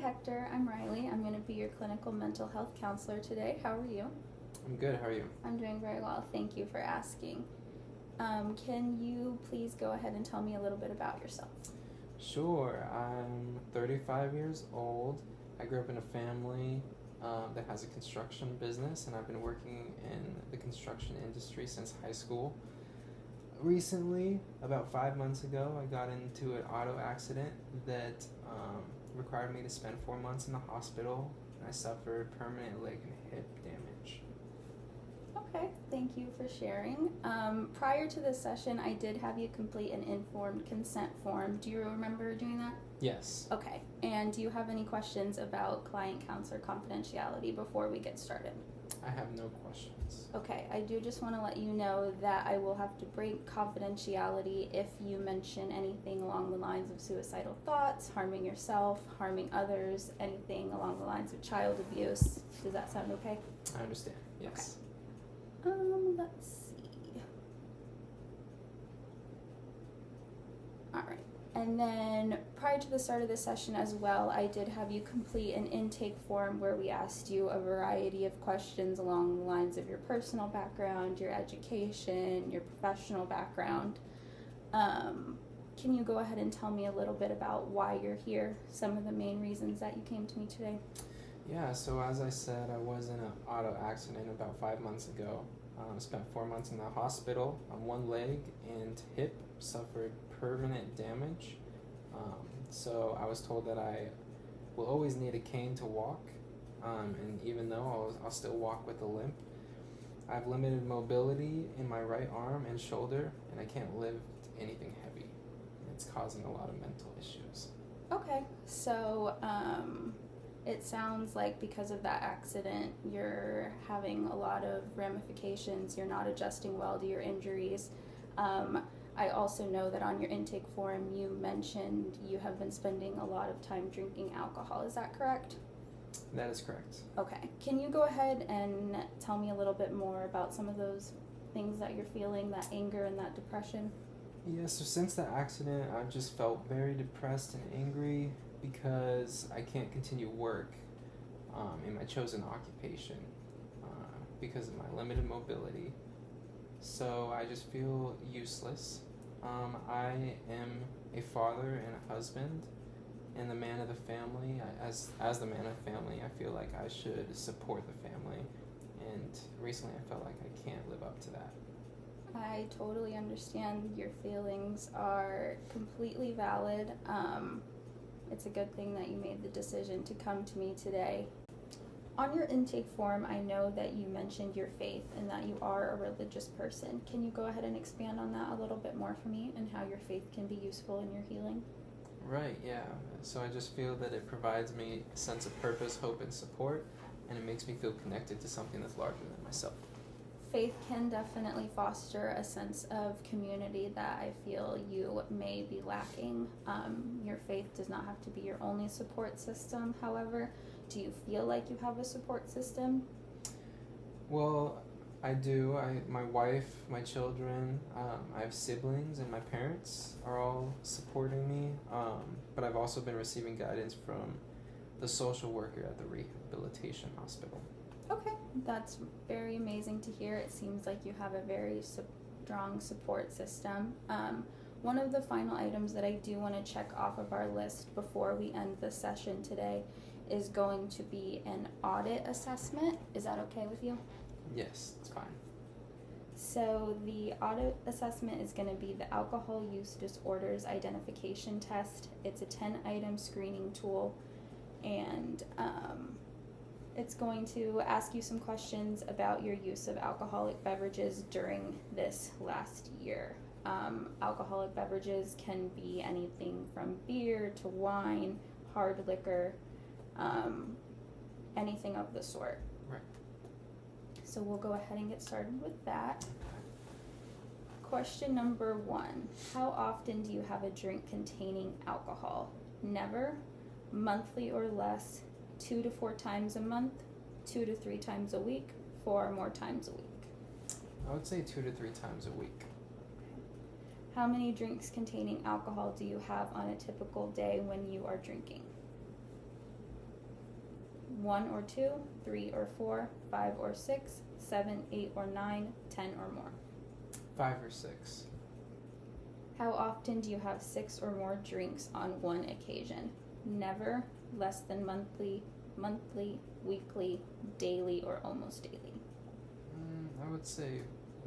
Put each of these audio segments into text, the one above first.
Hector. I'm Reilly. I'm going to be your clinical mental health counselor today. How are you? I'm good. How are you? I'm doing very well. Thank you for asking. Can you please go ahead and tell me a little bit about yourself? Sure. I'm 35 years old. I grew up in a family that has a construction business, and I've been working in the construction industry since high school. Recently, about 5 months ago, I got into an auto accident that required me to spend 4 months in the hospital. I suffered permanent leg and hip damage. Okay, thank you for sharing. Prior to this session, I did have you complete an informed consent form. Do you remember doing that? Yes. Okay, and do you have any questions about client-counselor confidentiality before we get started? I have no questions. Okay, I do just want to let you know that I will have to break confidentiality if you mention anything along the lines of suicidal thoughts, harming yourself, harming others, anything along the lines of child abuse. Does that sound okay? I understand. Yes. Okay. Let's see. All right. And then prior to the start of the session as well, I did have you complete an intake form where we asked you a variety of questions along the lines of your personal background, your education, your professional background. Can you go ahead and tell me a little bit about why you're here, some of the main reasons that you came to me today? Yeah, so as I said, I was in an auto accident about 5 months ago. Spent 4 months in the hospital on one leg and hip, suffered permanent damage. So I was told that I will always need a cane to walk, and even though I'll still walk with a limp. I have limited mobility in my right arm and shoulder, and I can't lift anything heavy. It's causing a lot of mental issues. Okay, so it sounds like because of that accident, you're having a lot of ramifications. You're not adjusting well to your injuries. I also know that on your intake form, you mentioned you have been spending a lot of time drinking alcohol. Is that correct? That is correct. Okay. Can you go ahead and tell me a little bit more about some of those things that you're feeling, that anger and that depression? Yeah, so since the accident, I've just felt very depressed and angry because I can't continue work in my chosen occupation because of my limited mobility. So I just feel useless. I am a father and a husband and the man of the family. As the man of the family, I feel like I should support the family, and recently I felt like I can't live up to that. I totally understand. Your feelings are completely valid. It's a good thing that you made the decision to come to me today. On your intake form, I know that you mentioned your faith and that you are a religious person. Can you go ahead and expand on that a little bit more for me and how your faith can be useful in your healing? Right, yeah. So I just feel that it provides me a sense of purpose, hope, and support, and it makes me feel connected to something that's larger than myself. Faith can definitely foster a sense of community that I feel you may be lacking. Your faith does not have to be your only support system, however. Do you feel like you have a support system? Well, I do. My wife, my children, I have siblings, and my parents are all supporting me. But I've also been receiving guidance from the social worker at the rehabilitation hospital. Okay, that's very amazing to hear. It seems like you have a very strong support system. One of the final items that I do want to check off of our list before we end the session today is going to be an audit assessment. Is that okay with you? Yes, it's fine. So the audit assessment is going to be the Alcohol Use Disorders Identification Test. It's a 10-item screening tool, and it's going to ask you some questions about your use of alcoholic beverages during this last year. Alcoholic beverages can be anything from beer to wine, hard liquor, anything of the sort. Right. So we'll go ahead and get started with that. Question number 1. How often do you have a drink containing alcohol? Never, monthly or less, 2 to 4 times a month, 2 to 3 times a week, 4 or more times a week. I would say 2 to 3 times a week. How many drinks containing alcohol do you have on a typical day when you are drinking? 1 or 2, 3 or 4, 5 or 6, 7, 8 or 9, 10 or more. 5 or 6. How often do you have 6 or more drinks on one occasion? Never, less than monthly, weekly, daily, or almost daily. I would say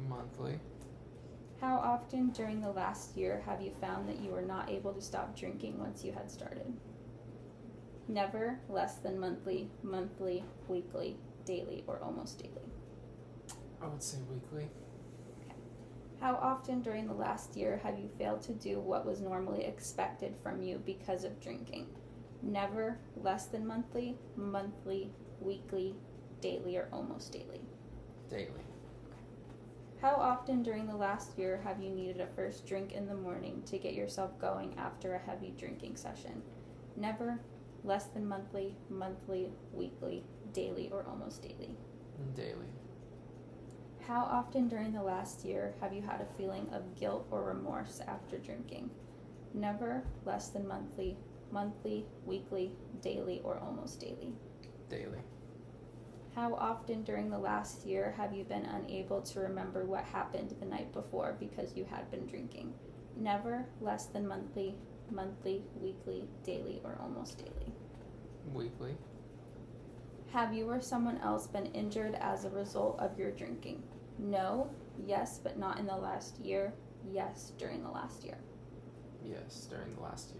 monthly. How often during the last year have you found that you were not able to stop drinking once you had started? Never, less than monthly, weekly, daily, or almost daily. I would say weekly. Okay. How often during the last year have you failed to do what was normally expected from you because of drinking? Never, less than monthly, weekly, daily, or almost daily. Daily. How often during the last year have you needed a first drink in the morning to get yourself going after a heavy drinking session? Never, less than monthly, weekly, daily, or almost daily. Daily. How often during the last year have you had a feeling of guilt or remorse after drinking? Never, less than monthly, weekly, daily, or almost daily. Daily. How often during the last year have you been unable to remember what happened the night before because you had been drinking? Never, less than monthly, weekly, daily, or almost daily. Weekly. Have you or someone else been injured as a result of your drinking? No, yes, but not in the last year. Yes, during the last year. Yes, during the last year.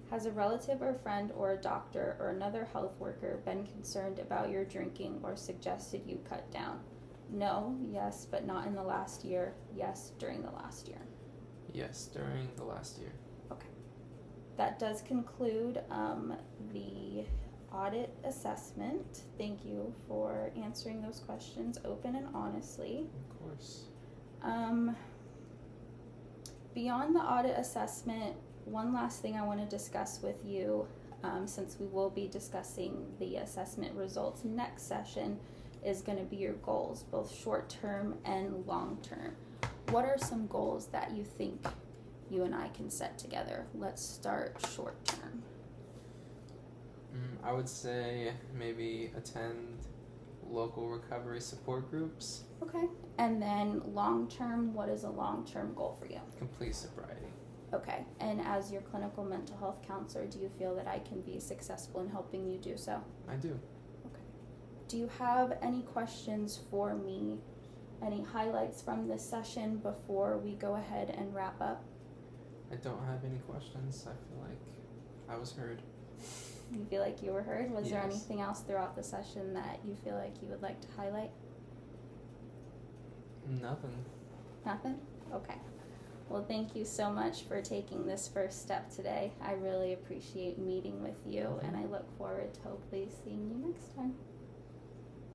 Has a relative or friend or a doctor or another health worker been concerned about your drinking or suggested you cut down? No, yes, but not in the last year. Yes, during the last year. Yes, during the last year. Okay. That does conclude the audit assessment. Thank you for answering those questions open and honestly. Of course. Beyond the audit assessment, one last thing I want to discuss with you, since we will be discussing the assessment results next session, is going to be your goals, both short-term and long-term. What are some goals that you think you and I can set together? Let's start short-term. I would say maybe attend local recovery support groups. Okay. And then long-term, what is a long-term goal for you? Complete sobriety. Okay. And as your clinical mental health counselor, do you feel that I can be successful in helping you do so? I do. Okay. Do you have any questions for me? Any highlights from this session before we go ahead and wrap up? I don't have any questions. I feel like I was heard. You feel like you were heard? Was there Yes. anything else throughout the session that you feel like you would like to highlight? Nothing. Nothing? Okay. Well, thank you so much for taking this first step today. I really appreciate meeting with you, and I look forward to hopefully seeing you next time.